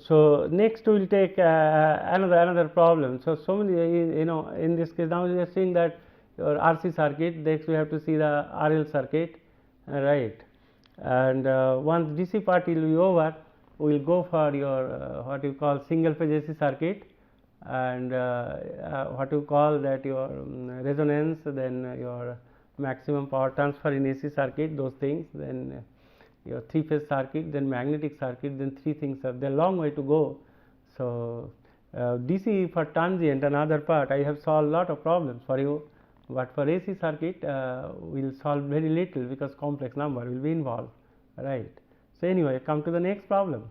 So next we will take another problem. So many, in this case now we are seeing that your RC circuit. Next we have to see the RL circuit, right? And once DC part will be over, we will go for your what you call single phase AC circuit, and what you call that your resonance, then your maximum power transfer in AC circuit, those things, then your three phase circuit, then magnetic circuit, then three things are there, long way to go. So DC for transient, another part, I have solved lot of problems for you, but for AC circuit we will solve very little because complex number will be involved, right? So anyway, come to the next problem.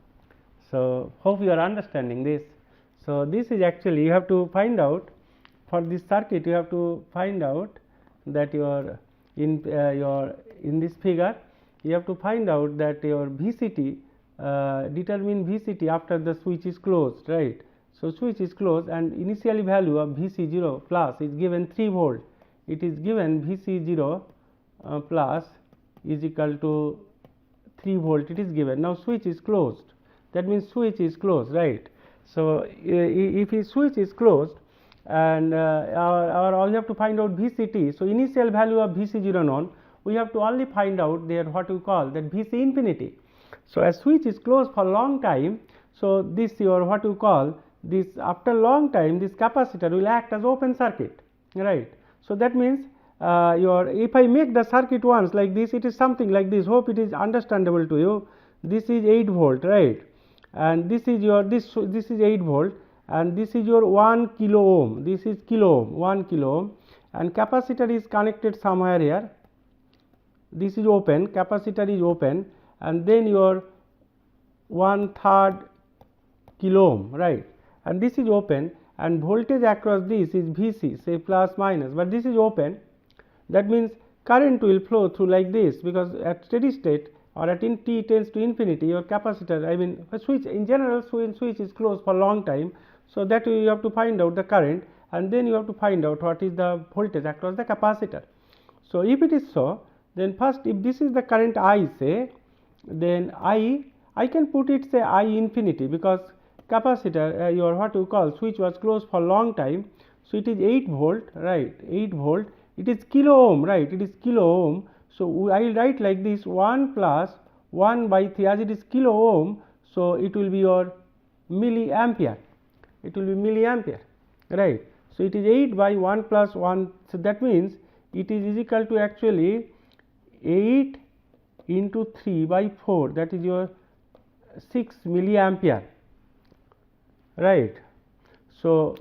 So hope you are understanding this. So this is actually, you have to find out for this circuit, you have to find out that your in this figure you have to find out that your VCT, determine VCT after the switch is closed, right? So switch is closed and initial value of Vc0 plus is given 3 volt. It is given Vc0 plus is equal to 3 volt, it is given. Now switch is closed, that means switch is closed, right? So if the switch is closed and we have to find out VCT. So initial value of Vc0 known, we have to only find out there what we call that Vc infinity. So as switch is closed for long time, so this your what you call this, after long time this capacitor will act as open circuit, right? So that means your, if I make the circuit once like this, it is something like this. Hope it is understandable to you. This is 8 volt, right? And this is your this is 8 volt, and this is your 1 kilo ohm. This is kilo ohm, 1 kilo ohm, and capacitor is connected somewhere here. This is open, capacitor is open, and then your 1/3 kilo ohm, right? And this is open, and voltage across this is Vc, say plus minus, but this is open. That means current will flow through like this, because at steady state or at t tends to infinity, your capacitor, I mean a switch in general, switch is closed for a long time. So that you have to find out the current, and then you have to find out what is the voltage across the capacitor. So if it is so, then first if this is the current I, say, then I can put it say I infinity, because capacitor your what you call switch was closed for long time. So it is 8 volt, right? 8 volt, it is kilo ohm, right? It is kilo ohm. So I will write like this, 1 plus 1 by 3, as it is kilo ohm, so it will be your milliampere, it will be milliampere, right? So it is 8 by 1 plus 1, so that means it is equal to actually 8 into 3 by 4, that is your 6 milliampere, right? So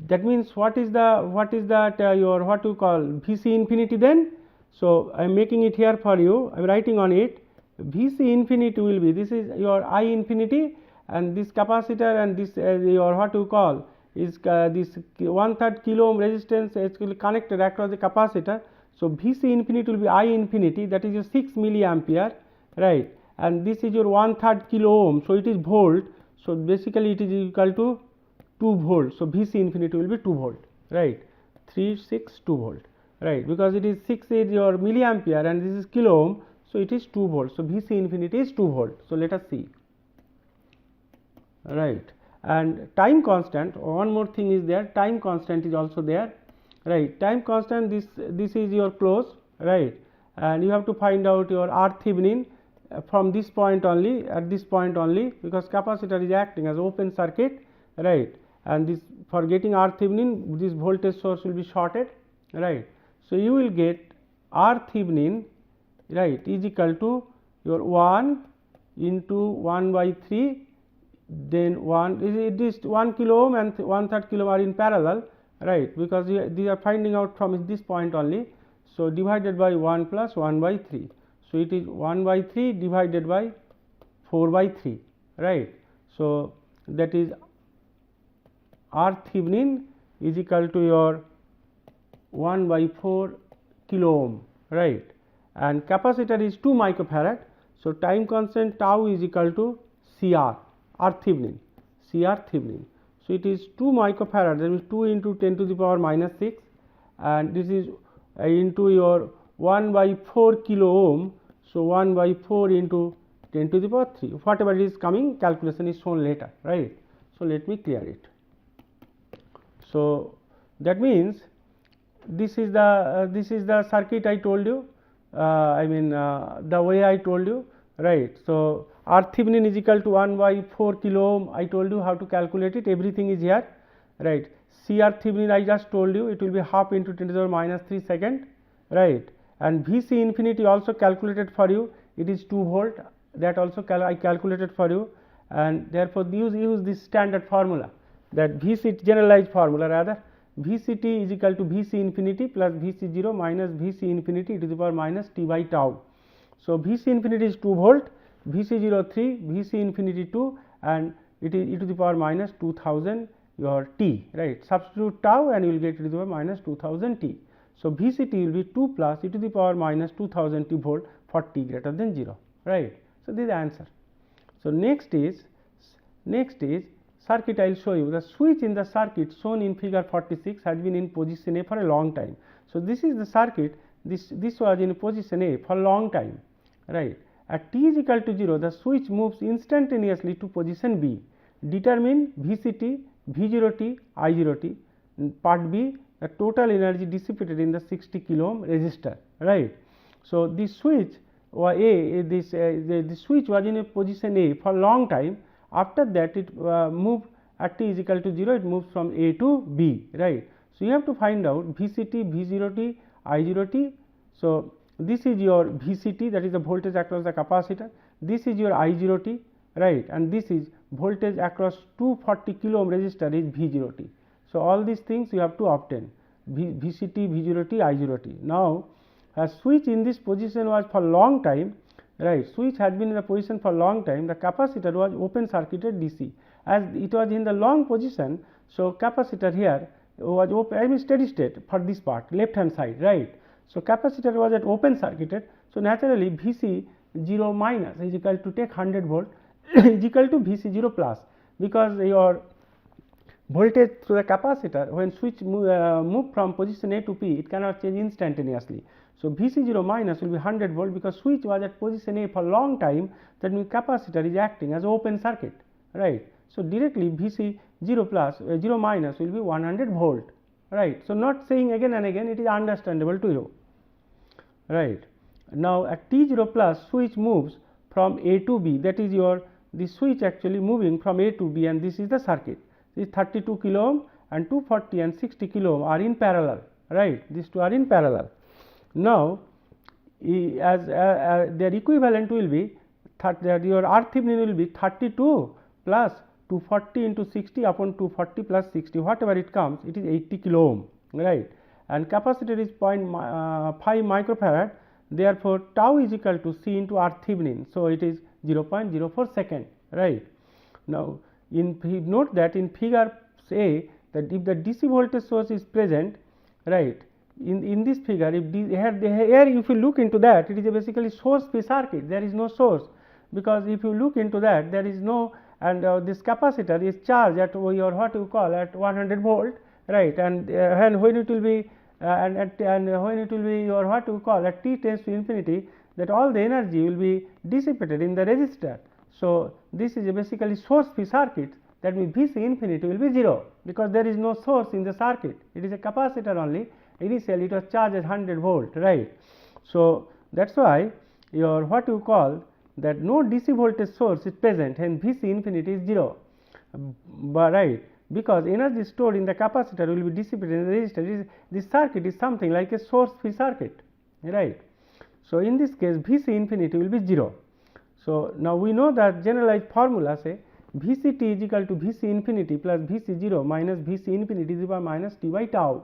that means what is that your what you call Vc infinity then? So I am making it here for you, I am writing on it. Vc infinity will be, this is your I infinity, and this capacitor and this your what you call is this 1/3 kilo ohm resistance actually connected across the capacitor. So Vc infinity will be I infinity, that is your 6 milliampere, right? And this is your 1/3 kilo ohm, so it is volt. So basically it is equal to 2 volt. So Vc infinity will be 2 volt, right? 362 volt, right? Because it is 6 is your milliampere and this is kilo ohm, so it is 2 volt. So Vc infinity is 2 volt. So let us see, right? And time constant, one more thing is there, time constant is also there, right? Time constant, this is your close, right? And you have to find out your R Thevenin from this point only, at this point only, because capacitor is acting as open circuit, right? And this, for getting R Thevenin, this voltage source will be shorted, right? So you will get R Thevenin, right, is equal to your 1 into 1 by 3, then 1 it is 1 kilo ohm and 1/3 kilo ohm are in parallel, right? Because these are finding out from this point only. So divided by 1 plus 1 by 3. So it is 1 by 3 divided by 4 by 3, right? So that is R Thevenin is equal to your 1 by 4 kilo ohm, right? And capacitor is 2 microfarad. So time constant tau is equal to CR, R Thevenin, CR Thevenin. So it is 2 microfarad, that means 2 into 10 to the power minus 6, and this is into your 1 by 4 kilo ohm. So 1 by 4 into 10 to the power 3, whatever is coming, calculation is shown later, right. So, let me clear it. So, that means this is the circuit I told you, the way I told you, right. So, R Thevenin is equal to 1 by 4 kilo ohm, I told you how to calculate it, everything is here, right. CR Thevenin I just told you, it will be half into 10 to the power minus 3 second, right. And Vc infinity also calculated for you, it is 2 volt, that also I calculated for you, and therefore use this standard formula, that Vc generalized formula rather, Vct is equal to Vc infinity plus Vc0 minus Vc infinity to the power minus t by tau. So, Vc infinity is 2 volt, Vc0 3, Vc infinity 2, and it is e to the power minus 2000 your t, right. Substitute tau and you will get e to the power minus 2000 t. So, Vct will be 2 plus e to the power minus 2000 t volt for t greater than 0, right. So, this is the answer. So, next is circuit. I will show you the switch in the circuit shown in figure 46 has been in position A for a long time. So, this is the circuit, this was in position A for a long time, right. At t is equal to 0, the switch moves instantaneously to position B. Determine Vct, V0t, I0t. Part B, the total energy dissipated in the 60 kilo ohm resistor, right. So, this switch or the switch was in a position A for a long time. After that it moved at t is equal to 0, it moves from A to B, right. So, you have to find out Vct, V0t, I0t. So, this is your Vct, that is the voltage across the capacitor, this is your I0t, right, and this is voltage across 240 kilo ohm resistor is V0t. So, all these things you have to obtain Vct, V0t, I0t. Now, a switch in this position was for long time, right, switch had been in the position for long time, the capacitor was open circuited DC, as it was in the long position. So, capacitor here was open, steady state for this part left hand side, right. So, capacitor was at open circuited. So, naturally Vc 0 minus is equal to take 100 volt is equal to Vc 0 plus, because your voltage through the capacitor when switch move from position A to P, it cannot change instantaneously. So, Vc 0 minus will be 100 volt, because switch was at position A for long time, that means capacitor is acting as open circuit, right. So, directly Vc 0 plus 0 minus will be 100 volt, right. So, not saying again and again, it is understandable to you, right. Now, at t0 plus switch moves from A to B, that is your the switch actually moving from A to B, and this is the circuit. This 32 kilo ohm and 240 and 60 kilo ohm are in parallel, right. These two are in parallel. Now, as their equivalent will be your R Thevenin will be 32 plus 240 into 60 upon 240 plus 60, whatever it comes, it is 80 kilo ohm, right, and capacitor is 0.5 microfarad. Therefore, tau is equal to C into R Thevenin. So, it is 0.04 second, right. Now, note that in figure A, that if the DC voltage source is present, right, in this figure, if here if you look into that, it is a basically source free circuit, there is no source, because if you look into that, there is no, and this capacitor is charged at your what you call at 100 volt, right, and when it will be and when it will be your what you call at t tends to infinity, that all the energy will be dissipated in the resistor. So, this is a basically source free circuit, that means Vc infinity will be 0, because there is no source in the circuit, it is a capacitor only, initially it was charged at 100 volt, right. So, that is why your what you call that no DC voltage source is present and Vc infinity is 0, but right, because energy stored in the capacitor will be dissipated in the resistor. This circuit is something like a source free circuit, right. So, in this case Vc infinity will be 0. So, now we know that generalized formula say Vct is equal to Vc infinity plus Vc 0 minus Vc infinity to the power minus t by tau.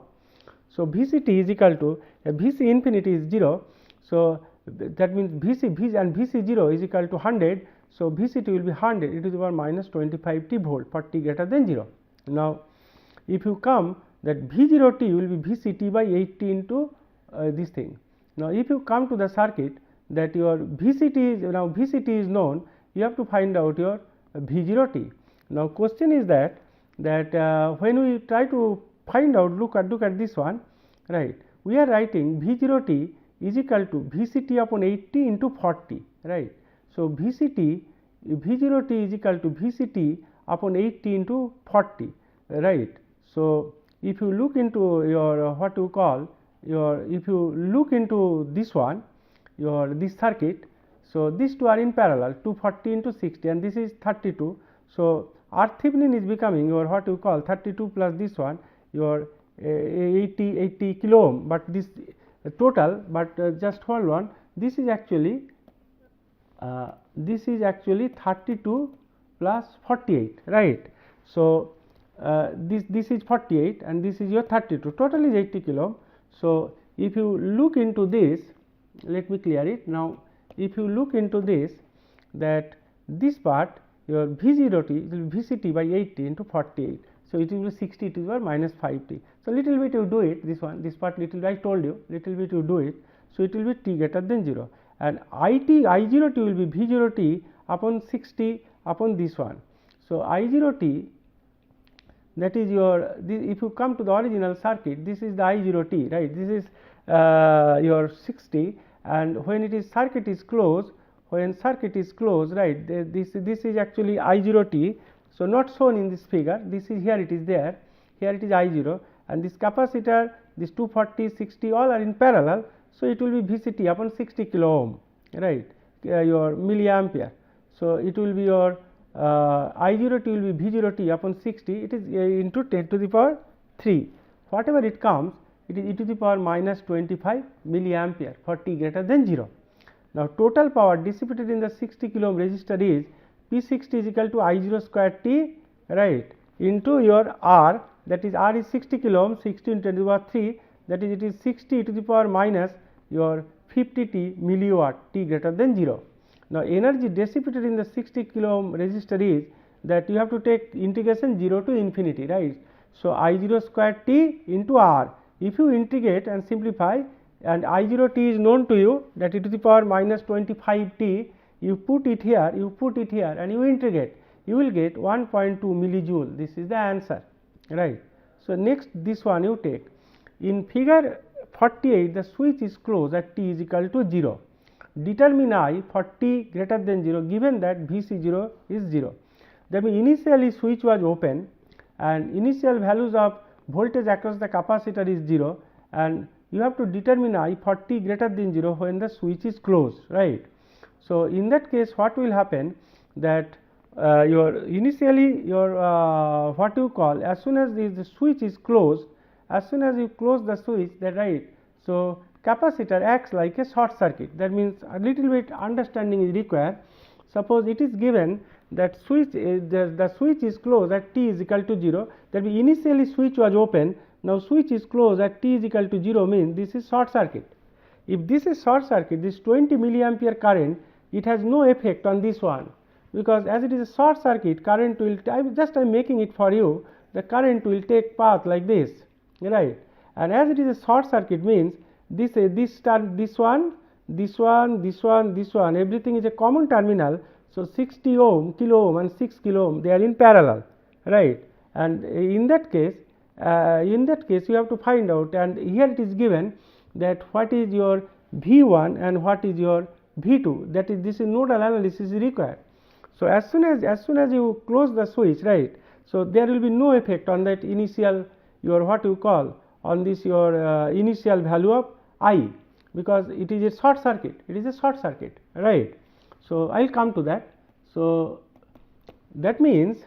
So, Vct is equal to Vc infinity is 0. So, that means Vc and Vc 0 is equal to 100. So, Vct will be 100 e to the power minus 25 t volt for t greater than 0. Now, if you come that V0t will be Vct by 80 into this thing. Now, if you come to the circuit that your Vct is now Vct is known, you have to find out your V0t. Now, question is that when we try to find out, look at this one, right, we are writing V0t is equal to Vct upon 80 into 40, right. So, VCT V0t is equal to VCT upon 80 into 40, right. So, if you look into your what you call your, if you look into this one, your this circuit, so these two are in parallel, 240 into 60 and this is 32. So, R Thevenin is becoming your what you call 32 plus this one, your 80 kilo ohm, but this total, but just hold on, this is actually 32 plus 48, right. So, this is 48 and this is your 32, total is 80 kilo ohm. So, if you look into this, let me clear it now. If you look into this, that this part your V0t will be VCT by 80 into 48. So, it will be 60 to the power minus 5t. So, little bit you do it, this one, this part little bit I told you, little bit you do it. So, it will be t greater than 0 and I0t will be V0t upon 60 upon this one. So, I0t, that is your, if you come to the original circuit, this is the I0t, right, this is your 60, and when it is circuit is closed, when circuit is closed, right, this is actually I0t. So, not shown in this figure, this is here, it is there, here it is I0 and this capacitor, this 240, 60 all are in parallel. So, it will be VCT upon 60 kilo ohm, right, your milliampere. So, it will be your I0t will be V0t upon 60, it is into 10 to the power 3, whatever it comes, it is e to the power minus 25 milliampere for t greater than 0. Now, total power dissipated in the 60 kilo ohm resistor is P60 is equal to I0 square t, right, into your R, that is R is 60 kilo ohm, 60 into 10 to the power 3, that is it is 60 to the power minus your 50 t milliwatt t greater than 0. Now, energy dissipated in the 60 kilo ohm resistor is that you have to take integration 0 to infinity, right. So, I0 square t into R, if you integrate and simplify and I0 t is known to you, that e to the power minus 25 t, you put it here and you integrate, you will get 1.2 millijoule, this is the answer, right. So, next this one you take, in figure 48 the switch is closed at t is equal to 0. Determine I for t greater than 0 given that Vc0 is 0. That means initially switch was open and initial values of voltage across the capacitor is 0 and you have to determine I for t greater than 0 when the switch is closed, right. So, in that case what will happen, that your initially your what you call, as soon as the switch is closed, as soon as you close the switch, that right. So, capacitor acts like a short circuit, that means a little bit understanding is required. Suppose it is given that switch the switch is closed at t is equal to 0, that means initially switch was open, now switch is closed at t is equal to 0 means this is short circuit. If this is short circuit, this 20 milliampere current, it has no effect on this one, because as it is a short circuit, current will, I am making it for you, the current will take path like this, right, and as it is a short circuit means this one, everything is a common terminal. So, 60 ohm, kilo ohm and 6 kilo ohm, they are in parallel, right, and in that case you have to find out, and here it is given that what is your V1 and what is your V2, that is, this is nodal analysis is required. So, as soon as you close the switch, right, so there will be no effect on that initial your what you call on this your initial value of I, because it is a short circuit, right. So, I will come to that. So, that means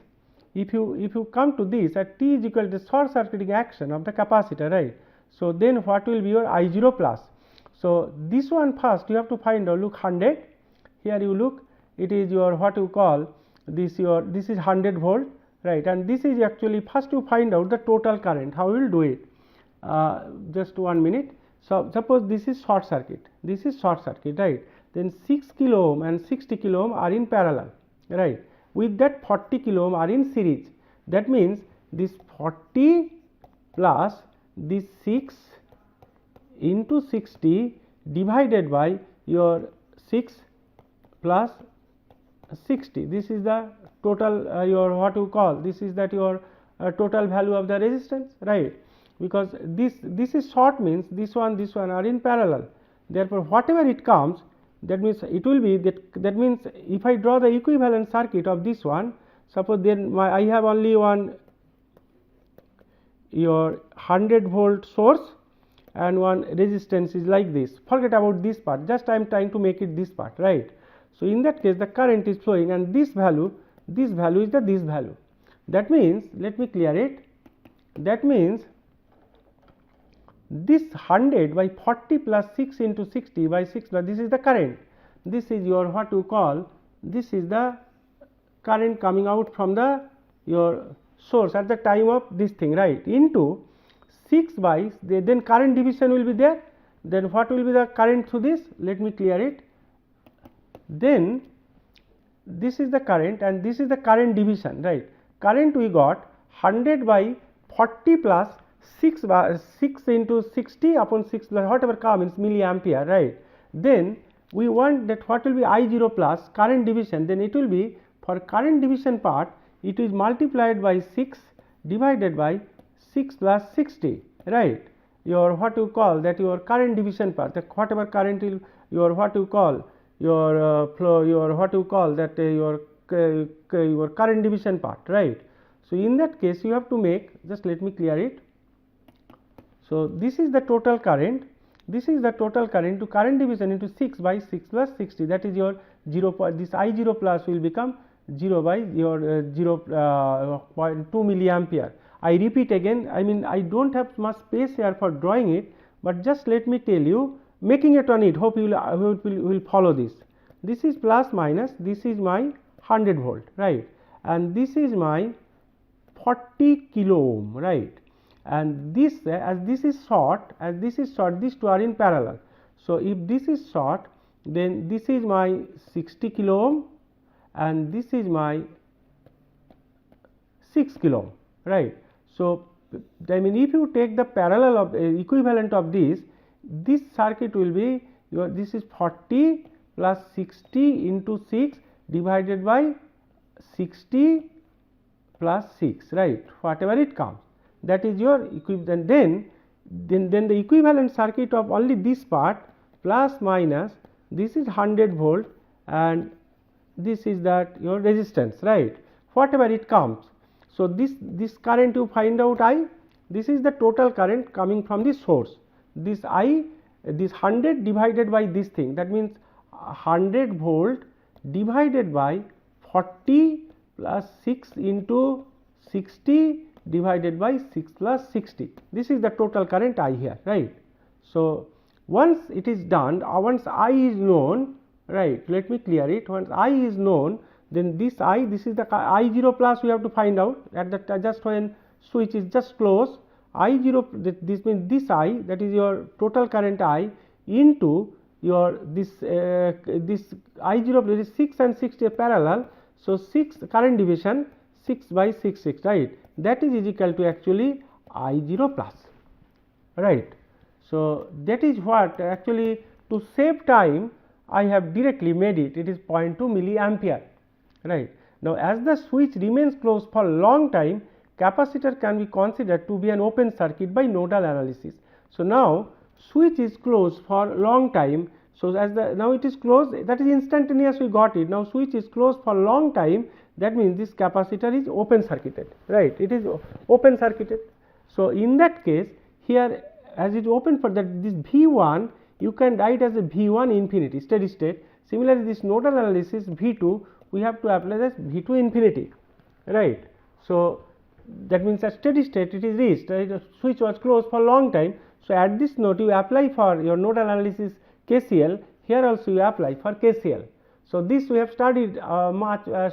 if you come to this at t is equal to short circuiting action of the capacitor, right. So, then what will be your I0 plus. So, this one first you have to find out, look 100, here you look, it is your what you call this is 100 volt, right, and this is actually first you find out the total current, how you will do it, just 1 minute. So, suppose this is short circuit, right, then 6 kilo ohm and 60 kilo ohm are in parallel, right, with that 40 kilo ohm are in series. That means this 40 plus this 6 into 60 divided by your 6 plus 60, this is the total your what you call, this is that your total value of the resistance, right, because this is short means this one are in parallel. Therefore, whatever it comes, that means it will be that means if I draw the equivalent circuit of this one, suppose then I have only one your 100 volt source and one resistance is like this. Forget about this part, just I am trying to make it this part, right. So in that case the current is flowing and this value is the this value. That means, let me clear it, that means this 100 by 40 plus 6 into 60 by 6 plus this is the current, this is your what you call, this is the current coming out from the your source at the time of this thing, right, into 6 by then current division will be there, then what will be the current through this, let me clear it, then this is the current and this is the current division, right. Current we got 100 by 40 plus 6 by 6 into 60 upon 6 plus whatever comes milliampere, right. Then we want that what will be I0 plus current division, then it will be for current division part it is multiplied by 6 divided by 6 plus 60, right. Your what you call that your current division part, that whatever current will your what you call your flow, your what you call that your current division part, right. So in that case you have to make, just let me clear it. So this is the total current, this is the total current to current division into 6 by 6 plus 60, that is your 0 point, this I0 plus will become 0 by your 0.2 milliampere. I repeat again, I mean I do not have much space here for drawing it, but just let me tell you, making it on it, hope you will follow this. This is plus minus, this is my 100 volt, right, and this is my 40 kilo ohm, right, and this as this is short, these two are in parallel. So if this is short, then this is my 60 kilo ohm and this is my 6 kilo ohm, right. So I mean if you take the parallel of equivalent of this circuit will be your, this is 40 plus 60 into 6 divided by 60 plus 6, right, whatever it comes, that is your equivalent. Then the equivalent circuit of only this part plus minus, this is 100 volt and this is that your resistance, right, whatever it comes. So this current you find out I, this is the total current coming from the source, this I, this 100 divided by this thing, that means 100 volt divided by 40 plus 6 into 60 divided by 6 plus 60, this is the total current I here, right. So once it is done, once I is known, right, let me clear it, once I is known, then this I, this is the I0 plus we have to find out at the just when switch is just closed, I0 this means this I, that is your total current I into your this I0 this is 6 and 60 parallel. So 6 current division 6 by 6, right, that is equal to actually I0 plus, right. So that is what actually, to save time I have directly made it, it is 0.2 milliampere, right. Now as the switch remains closed for long time, capacitor can be considered to be an open circuit by nodal analysis. So now switch is closed for long time, so as the now it is closed, that is instantaneous we got it. Now switch is closed for long time, that means this capacitor is open circuited, right, it is open circuited. So in that case here as it is open for that, this V1 you can write as a V1 infinity steady state. Similarly this nodal analysis V2 we have to apply as V2 infinity, right. So that means at steady state it is reached, right? The switch was closed for long time. So at this note you apply for your nodal analysis KCL, here also you apply for KCL. So this we have studied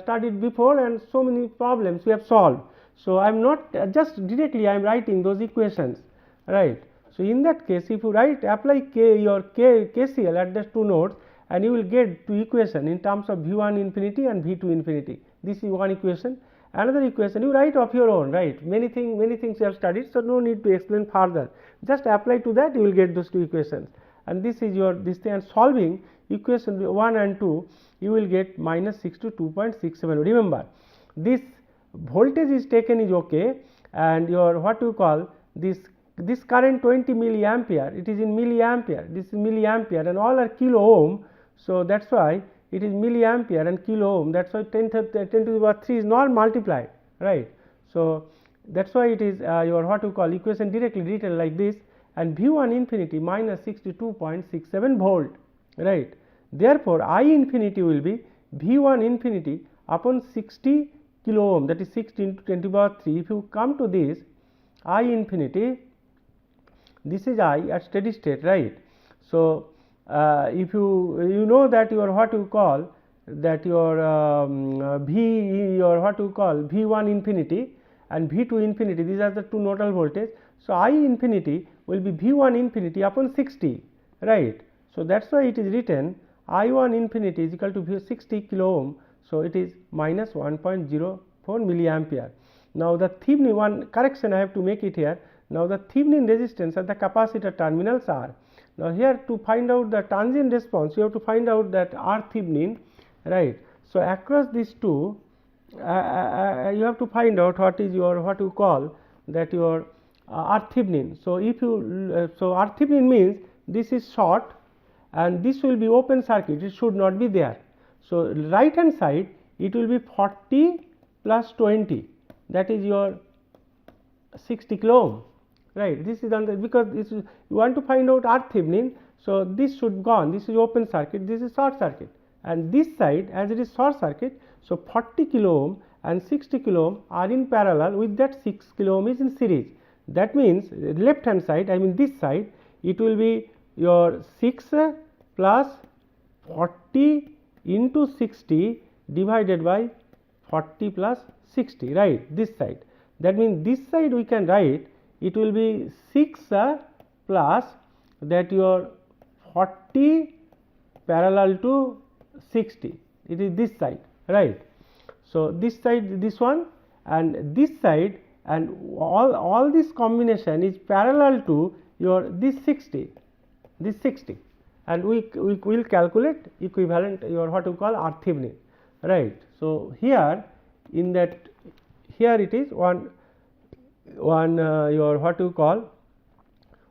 studied before, and so many problems we have solved. So I am not just directly I am writing those equations, right. So in that case if you apply KCL at the two nodes, and you will get two equation in terms of V1 infinity and V2 infinity. This is one equation. Another equation you write of your own, right, many things you have studied, so no need to explain further, just apply to that, you will get those two equations, and this is your this thing, and solving equation 1 and 2 you will get minus 6 to 2.67. Remember this voltage is taken is okay, and your what you call this current 20 milliampere, it is in milliampere, this is milliampere and all are kilo ohm. So that is why it is milliampere and kilo ohm, that is why 10 to the power 3 is not multiplied, right. So that is why it is your what you call equation directly written like this, and V1 infinity minus 62.67 volt, right. Therefore, I infinity will be V1 infinity upon 60 kilo ohm, that is 60 into 10 to the power 3. If you come to this, I infinity, this is I at steady state, right. So if you know that your what you call that your your what you call V1 infinity and V2 infinity, these are the two nodal voltage. So I infinity will be V1 infinity upon 60, right. So that is why it is written I1 infinity is equal to 60 kilo ohm. So it is minus 1.04 milliampere. Now the Thevenin, one correction I have to make it here. Now the Thevenin resistance at the capacitor terminals are. Now here to find out the transient response, you have to find out that R Thevenin, right. So across these two, you have to find out what is your what you call that your R Thevenin. So if you so R Thevenin means this is short and this will be open circuit, it should not be there. So right hand side it will be 40 plus 20, that is your 60 kilo ohm, right. This is on the, because this is, you want to find out R Thevenin. So this should gone, this is open circuit, this is short circuit, and this side as it is short circuit. So 40 kilo ohm and 60 kilo ohm are in parallel, with that 6 kilo ohm is in series. That means left hand side, I mean this side, it will be your 6 plus 40 into 60 divided by 40 plus 60, right, this side. That means this side we can write, it will be 6 plus that your 40 parallel to 60, it is this side, right. So this side, this one and this side, and all this combination is parallel to your this 60, and we will calculate equivalent your what you call R Thevenin, right. So here in that, here it is one your what you call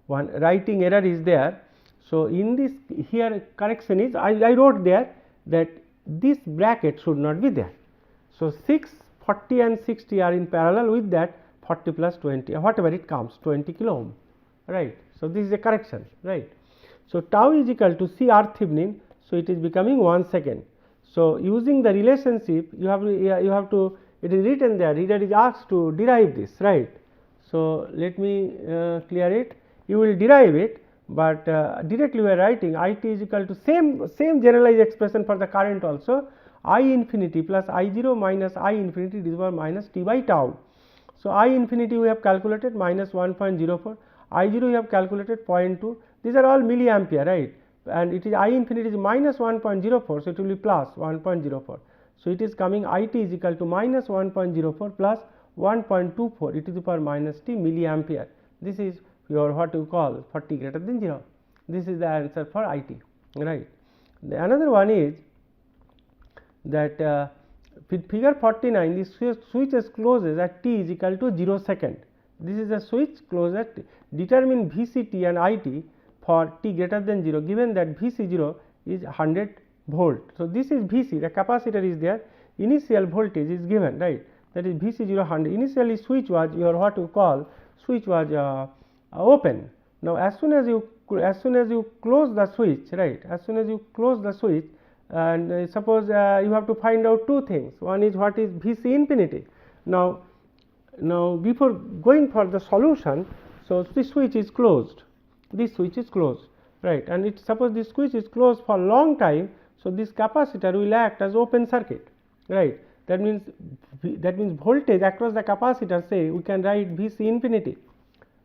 one writing error is there. So in this here correction is, I wrote there that this bracket should not be there. So 6, 40 and 60 are in parallel, with that 40 plus 20, whatever it comes, 20 kilo ohm, right. So this is a correction, right. So tau is equal to C R Thevenin, so it is becoming 1 second. So using the relationship, you have to it is written there, reader is asked to derive this, right. So let me clear it. You will derive it, but directly we are writing IT is equal to same generalized expression for the current also, I infinity plus I0 minus I infinity to the power minus T by tau. So I infinity we have calculated minus 1.04, I0 we have calculated 0.2, these are all milliampere, right, and it is I infinity is minus 1.04, so it will be plus 1.04. So it is coming IT is equal to minus 1.04 plus 1.24 e to the power minus t milliampere. This is your what you call for t greater than 0. This is the answer for IT, right. The another one is that figure 49, this switch is closes at t is equal to 0 second. This is a switch closed at t. Determine VCT and IT for t greater than 0, given that VC0 is 100 volt. So this is VC, the capacitor is there, initial voltage is given, right, that is VC0 100. Initially switch was your what you call switch was open. Now as soon as you close the switch, right, as soon as you close the switch, and suppose you have to find out two things. One is what is VC infinity. Now before going for the solution, so this switch is closed, this switch is closed, right, and it suppose this switch is closed for long time, so this capacitor will act as open circuit, right. That means voltage across the capacitor, say we can write VC infinity,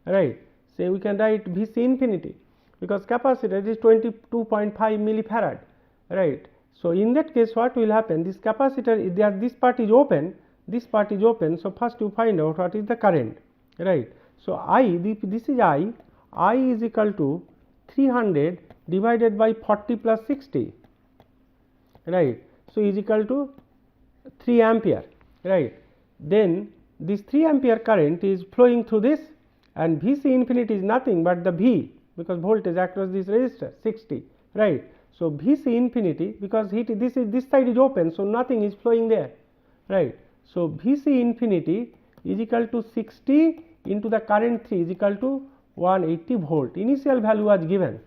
right, say we can write VC infinity, because capacitor is 22.5 millifarad, right. So in that case what will happen, this capacitor, this part is open, this part is open, so first you find out what is the current, right. So this is I is equal to 300 divided by 40 plus 60, right. So is equal to 3 ampere, right. Then this 3 ampere current is flowing through this, and VC infinity is nothing but the V, because voltage across this resistor 60, right. So Vc infinity, because this side is open, so nothing is flowing there, right. So Vc infinity is equal to 60 into the current 3 is equal to 180 volt. Initial value was given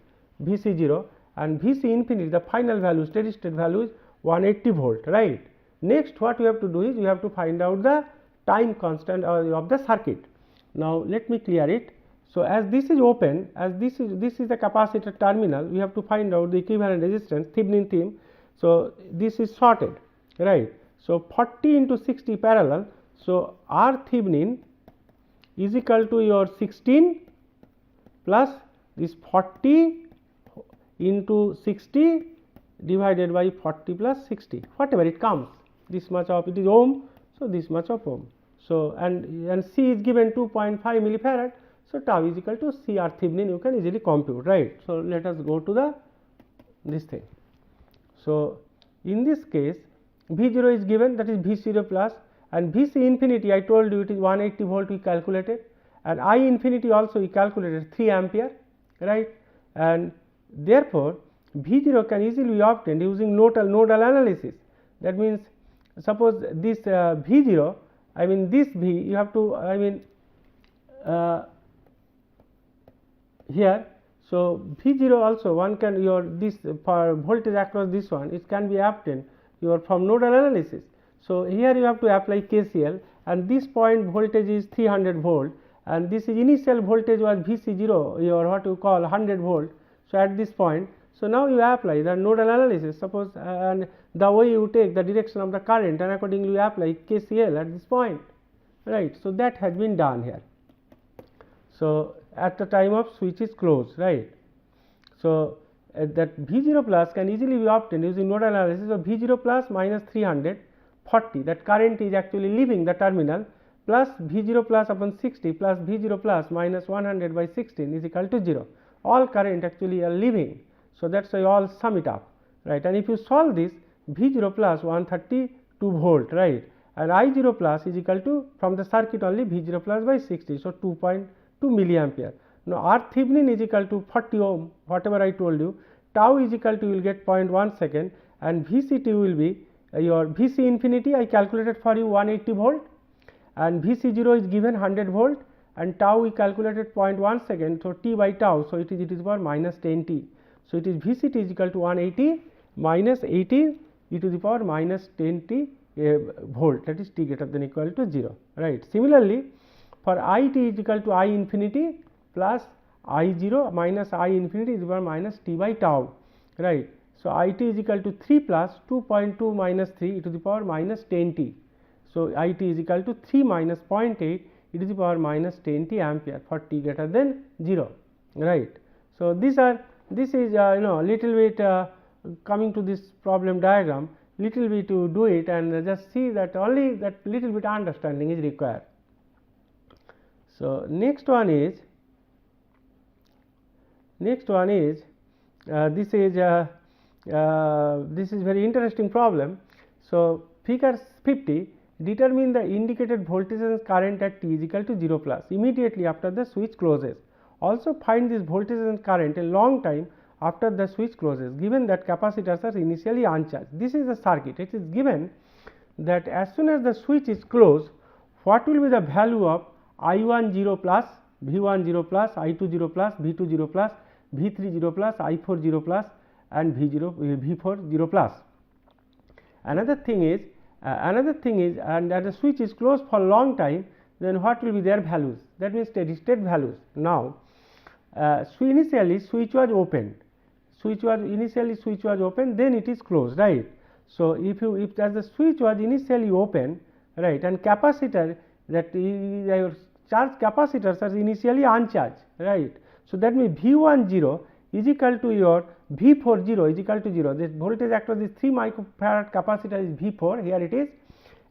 Vc 0, and Vc infinity, the final value, steady state value, is 180 volt, right. Next, what we have to do is we have to find out the time constant of the circuit. Now let me clear it. So as this is open, as this is the capacitor terminal, we have to find out the equivalent resistance, Thevenin theme. So this is shorted, right. So 40 into 60 parallel. So R Thevenin is equal to your 16 plus this 40 into 60 divided by 40 plus 60, whatever it comes, this much of it is ohm, so this much of ohm. So and C is given 2.5 millifarad, so tau is equal to C R Thevenin, you can easily compute, right. So let us go to this thing. So in this case V0 is given, that is V0 plus, and Vc infinity I told you it is 180 volt we calculated, and I infinity also we calculated 3 ampere, right. And therefore V0 can easily be obtained using nodal analysis. That means suppose this V0, I mean this V, you have to, I mean here, so V0 also one can, your this for voltage across this one, it can be obtained your from nodal analysis. So here you have to apply KCL, and this point voltage is 300 volt, and this is initial voltage was Vc0, your what you call 100 volt. So at this point, so now you apply the nodal analysis, suppose and the way you take the direction of the current, and accordingly you apply KCL at this point, right. So that has been done here. So at the time of switch is closed, right. So that V0 plus can easily be obtained using nodal analysis of V0 plus minus 340, that current is actually leaving the terminal, plus V0 plus upon 60 plus V0 plus minus 100 by 16 is equal to 0. All current actually are leaving, so that's why all sum it up, right. And if you solve this, V0 plus 132 volt, right, and I0 plus is equal to, from the circuit only, V0 plus by 60, so 2.2 milliampere. Now R Thevenin is equal to 40 ohm, whatever I told you, tau is equal to, you will get 0.1 second, and Vct will be your Vc infinity I calculated for you 180 volt, and Vc0 is given 100 volt, and tau we calculated 0.1 second, so T by tau, so it is power minus 10 T. So it is Vct is equal to 180 minus 18 e to the power minus 10 T volt, that is T greater than equal to 0, right. Similarly, for I T is equal to I infinity plus I0 minus I infinity is equal to minus T by tau, right. So I T is equal to 3 plus 2.2 minus 3 e to the power minus 10 T. So I T is equal to 3 minus 0.8 e to the power minus 10 T ampere for T greater than 0, right. So this is little bit coming to this problem diagram, little bit to do it, and just see that only that little bit understanding is required. So next one is this is very interesting problem. So figure 50, determine the indicated voltage and current at t is equal to 0 plus immediately after the switch closes. Also find this voltage and current a long time after the switch closes, given that capacitors are initially uncharged. This is the circuit. It is given that as soon as the switch is closed, what will be the value of I1 0 plus, V1 0 plus, I2 0 plus, V2 0 plus, V3 0 plus, I4 0 plus, and V4 0 plus. Another thing is, and that the switch is closed for a long time, then what will be their values? That means steady state values. Now, initially switch was open, then it is closed, right. So if as the switch was initially open, right, and capacitor, that your charged capacitors are initially uncharged, right. So that means V1 0 is equal to your V4 0 is equal to 0. This voltage across this 3 microfarad capacitor is V4, here it is,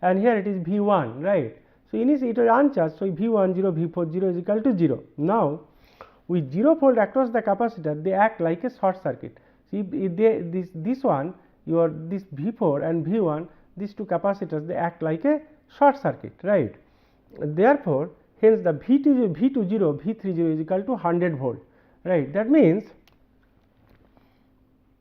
and here it is V1, right. So initially it was uncharged, so V1 0, V4 0 is equal to 0. Now with 0 volt across the capacitor, they act like a short circuit. See, this one, your this V4 and V1, these two capacitors, they act like a short circuit, right. Therefore hence the V2 0, V3 0 is equal to 100 volt, right. That means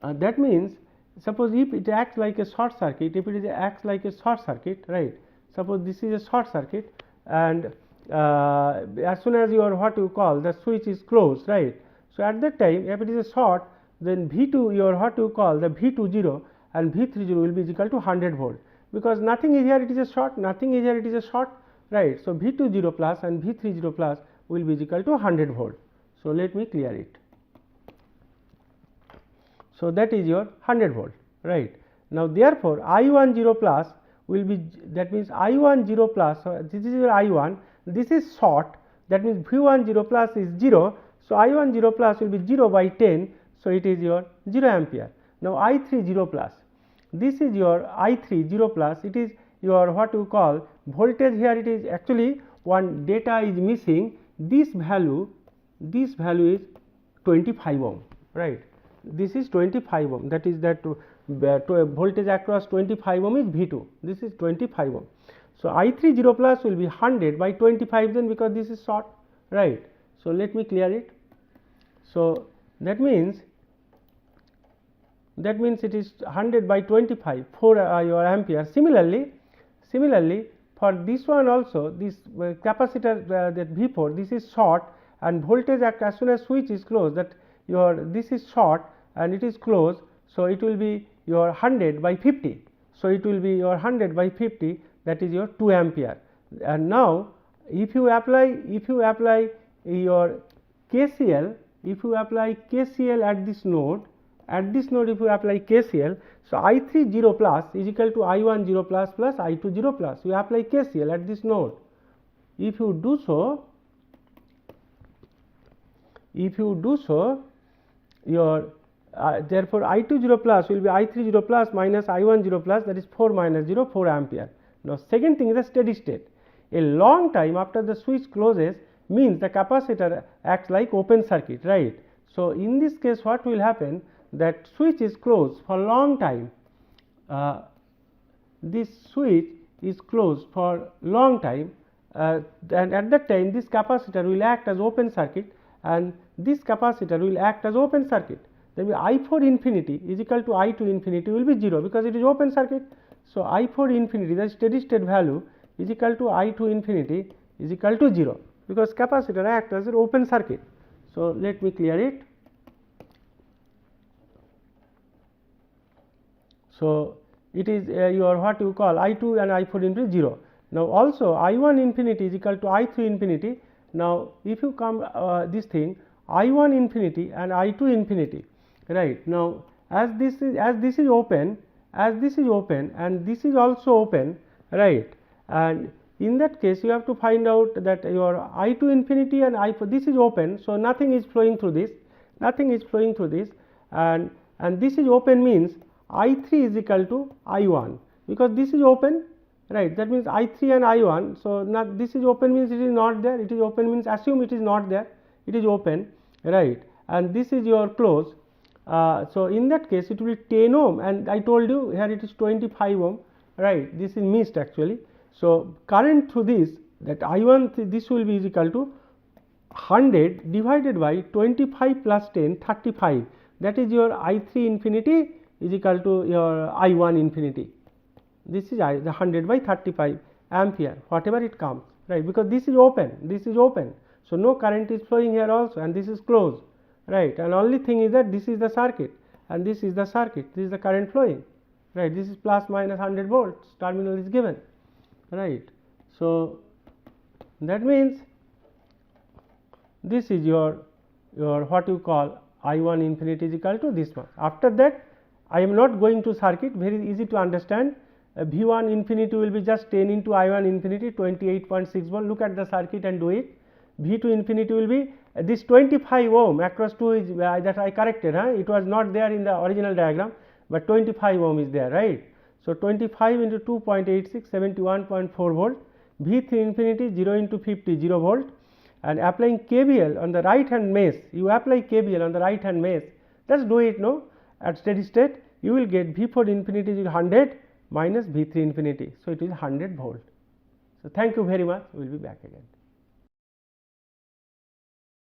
that means suppose if it acts like a short circuit, if it acts like a short circuit, right, suppose this is a short circuit, and as soon as your what you call the switch is closed, right, so at that time if it is a short, then V2 your what you call the V20 and V30 will be equal to 100 volt, because nothing is here, it is a short, nothing is here, it is a short, right. So V20 plus and V30 plus will be equal to 100 volt. So let me clear it. So that is your 100 volt, right. Now therefore I10 plus will be, that means I10 plus, this is your I1, this is short, that means V10 plus is 0. So I10 plus will be 0 by 10, so it is your 0 ampere. Now I30 plus, this is your I30 plus, it is your what you call voltage, here it is actually one data is missing, this value is 25 ohm, right. This is 25 ohm, that is that voltage across 25 ohm is V2, this is 25 ohm. So I30 plus will be 100 by 25 then, because this is short, right. So let me clear it. So that means it is 100 by 25 for your ampere. Similarly for this one also, this capacitor that V4, this is short, and voltage as soon as switch is closed, that your this is short and it is closed, so it will be your 100 by 50. So it will be your 100 by 50, that is your 2 ampere. And now if you apply your KCL, if you apply KCL at this node, if you apply KCL, so I30 plus is equal to I10 plus plus I20 plus, you apply KCL at this node. If you do so, your therefore I20 plus will be I30 plus minus I10 plus, that is 4 minus 0, 4 ampere. Now second thing is the steady state. A long time after the switch closes means the capacitor acts like open circuit, right. So in this case what will happen, that switch is closed for long time, this switch is closed for long time, and at that time this capacitor will act as open circuit, and this capacitor will act as open circuit. Then I4 infinity is equal to I2 infinity will be 0, because it is open circuit. So I4 infinity, the steady state value, is equal to I2 infinity is equal to 0, because capacitor acts as an open circuit. So let me clear it. So it is your what you call I2 and I4 infinity 0. Now also I1 infinity is equal to I3 infinity. Now if you come this thing I1 infinity and I2 infinity, right. Now as this is open, and this is also open, right, and in that case you have to find out that your I2 infinity and I4, this is open, so nothing is flowing through this, and this is open means I3 is equal to I1, because this is open, right, that means I3 and I1. So not, this is open means it is not there, it is open means assume it is not there, it is open, right, and this is your close. So in that case it will be 10 ohm, and I told you here it is 25 ohm, right, this is missed actually. So current through this, that I1 this will be equal to 100 divided by 25 plus 10, 35, that is your I3 infinity is equal to your I1 infinity. This is the 100 by 35 ampere, whatever it comes, right, because this is open, so no current is flowing here also, and this is closed, right, and only thing is that this is the circuit and this is the circuit, this is the current flowing, right, this is plus minus 100 volts, terminal is given, right. So that means this is your what you call I1 infinity is equal to this one. After that I am not going to circuit, very easy to understand. V1 infinity will be just 10 into I1 infinity, 28.6 volt. Look at the circuit and do it. V2 infinity will be this 25 ohm across 2 is that I corrected, it was not there in the original diagram, but 25 ohm is there, right. So 25 into 2.86, 71.4 volt. V3 infinity 0 into 50, 0 volt, and applying KVL on the right hand mesh, you apply KVL on the right hand mesh, just do it, no, at steady state you will get V4 infinity is 100 minus V3 infinity, so it is 100 volt. So thank you very much, we will be back again.